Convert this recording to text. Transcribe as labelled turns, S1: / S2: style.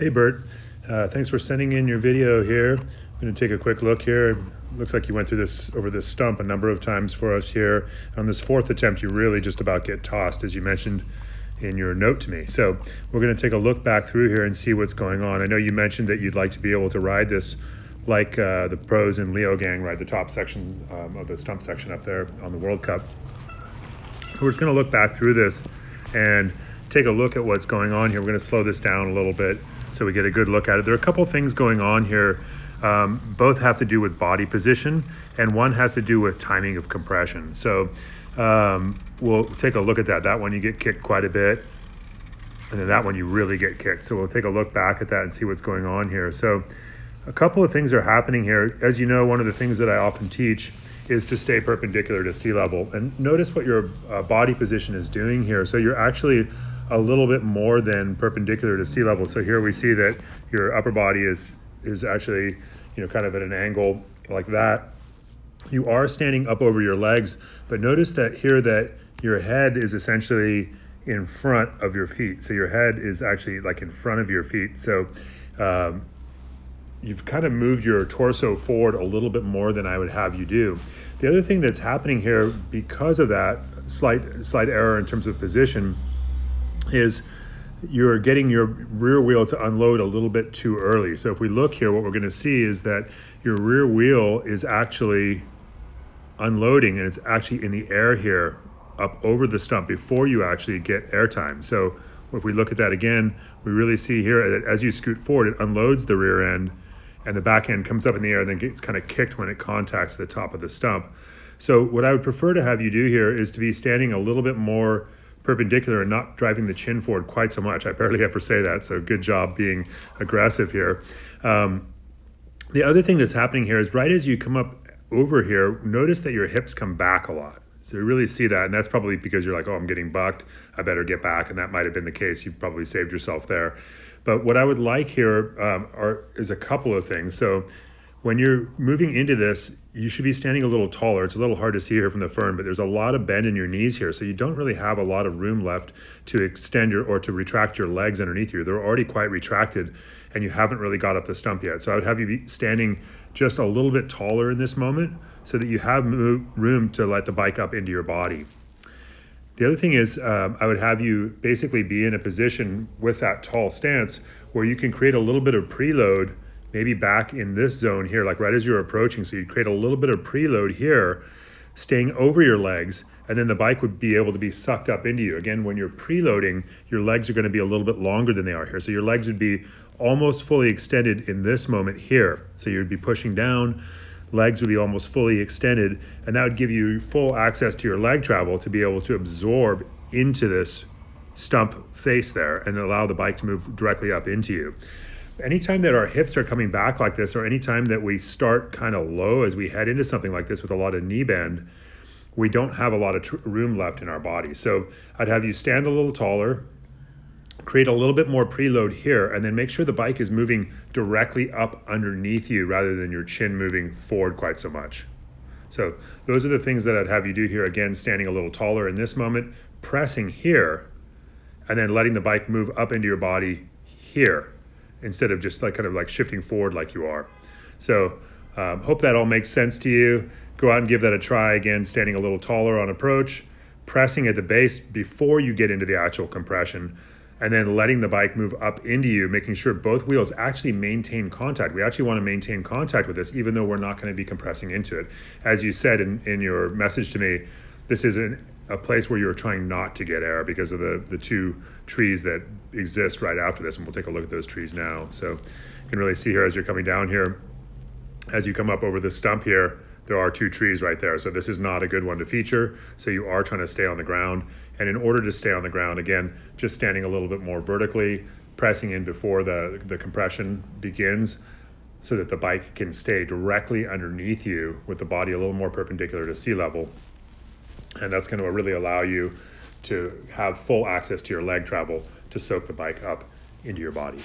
S1: Hey Bert, thanks for sending in your video here. I'm going to take a quick look here. Looks like you went through over this stump a number of times for us here. On this fourth attempt, you really just about get tossed, as you mentioned in your note to me. So we're going to take a look back through here and see what's going on. I know you mentioned that you'd like to be able to ride this like the pros in Leo Gang ride the top section of the stump section up there on the World Cup. So we're just going to look back through this and take a look at what's going on here. We're going to slow this down a little bit so we get a good look at it. There are a couple things going on here. Both have to do with body position, and one has to do with timing of compression. So we'll take a look at that. That one you get kicked quite a bit, and then that one you really get kicked. So we'll take a look back at that and see what's going on here. So a couple of things are happening here. As you know, one of the things that I often teach is to stay perpendicular to sea level. And notice what your body position is doing here. So you're actually a little bit more than perpendicular to sea level. So here we see that your upper body is actually, kind of at an angle like that. You are standing up over your legs, but notice that here that your head is essentially in front of your feet. So your head is actually like in front of your feet. So you've kind of moved your torso forward a little bit more than I would have you do. The other thing that's happening here because of that slight error in terms of position is you're getting your rear wheel to unload a little bit too early. So if we look here, what we're going to see is that your rear wheel is actually unloading, and it's actually in the air here up over the stump before you actually get airtime. So if we look at that again, we really see here that as you scoot forward, it unloads the rear end, and the back end comes up in the air and then gets kind of kicked when it contacts the top of the stump. So what I would prefer to have you do here is to be standing a little bit more perpendicular and not driving the chin forward quite so much. I barely ever say that, so good job being aggressive here. The other thing that's happening here is right as you come up over here, notice that your hips come back a lot. So you really see that, and that's probably because you're like, oh, I'm getting bucked, I better get back, and that might have been the case. You probably saved yourself there. But what I would like here is a couple of things. So when you're moving into this, you should be standing a little taller. It's a little hard to see here from the fern, but there's a lot of bend in your knees here. So you don't really have a lot of room left to extend or to retract your legs underneath you. They're already quite retracted, and you haven't really got up the stump yet. So I would have you be standing just a little bit taller in this moment so that you have room to let the bike up into your body. The other thing is I would have you basically be in a position with that tall stance where you can create a little bit of preload, maybe back in this zone here, like right as you're approaching. So you'd create a little bit of preload here, staying over your legs, and then the bike would be able to be sucked up into you. Again, when you're preloading, your legs are going to be a little bit longer than they are here. So your legs would be almost fully extended in this moment here. So you'd be pushing down, legs would be almost fully extended, and that would give you full access to your leg travel to be able to absorb into this stump face there and allow the bike to move directly up into you. Anytime that our hips are coming back like this, or anytime that we start kind of low as we head into something like this with a lot of knee bend, we don't have a lot of room left in our body. So I'd have you stand a little taller, create a little bit more preload here, and then make sure the bike is moving directly up underneath you rather than your chin moving forward quite so much. So those are the things that I'd have you do here. Again, standing a little taller in this moment, pressing here, and then letting the bike move up into your body here, instead of just kind of shifting forward like you are. So hope that all makes sense to you. Go out and give that a try. Again, standing a little taller on approach, pressing at the base before you get into the actual compression, and then letting the bike move up into you, making sure both wheels actually maintain contact. We actually want to maintain contact with this, even though we're not going to be compressing into it. As you said in your message to me, this is a place where you're trying not to get air because of the two trees that exist right after this, and we'll take a look at those trees now. So you can really see here as you're coming down here, as you come up over the stump here, there are two trees right there. So this is not a good one to feature. So you are trying to stay on the ground. And in order to stay on the ground, again, just standing a little bit more vertically, pressing in before the compression begins so that the bike can stay directly underneath you with the body a little more perpendicular to sea level. And that's going to really allow you to have full access to your leg travel to soak the bike up into your body.